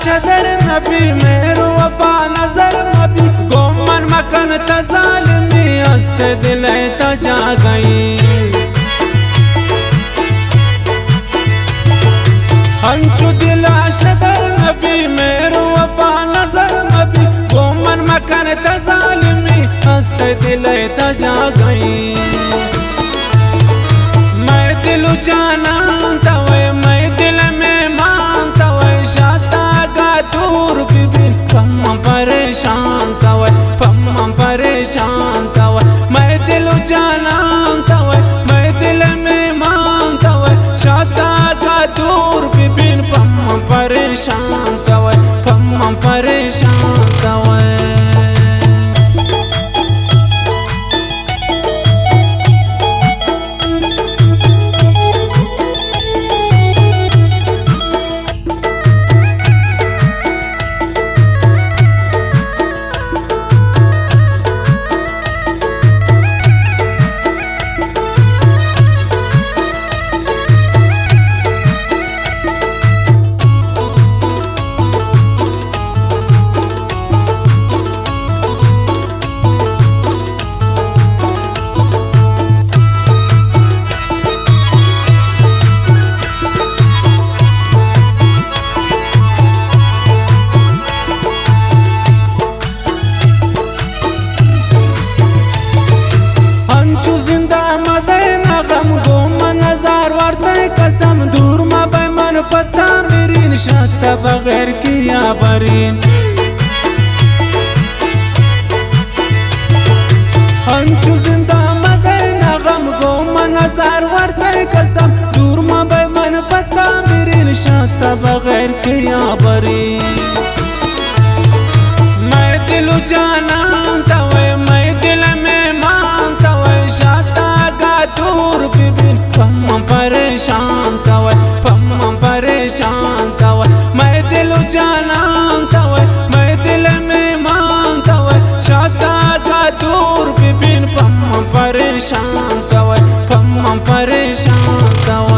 शदर नबी मेरो वफा नजर नबी गोमन मकन तजालमी हस्त दिल तजा गई हंचु दिल शदर नबी मेरो वफा नजर नबी गोमन मकन तजालमी हस्त दिल तजा गई मैं दिल जानता वे मैं दिल में मानता वे शाता गा दूर बिबिन पम परेशान तवे पम परेशान तवे मैं दिल जानता वे मैं दिल में मानता वे शाता गा दूर बिबिन पम परेशान तवे पम परेशान तवे नजार वार्ते कसम दूर मा बेमन पता मेरी निशात बगैर किया बरीन हंचू जिंदा मदीना गम गो नजार वार्ते कसम दूर मा बेमन पता मेरी निशात बगैर किया बरीन मैं दिल जानता वे मैं दिल में मानता वे शाता गा दूर बिबिन पम परेशान तवे पम परेशान तवे मैं दिल जानता वे मैं दिल में मानता वे शाता गा दूर बिबिन पम परेशान तवे पम परेशान तवे।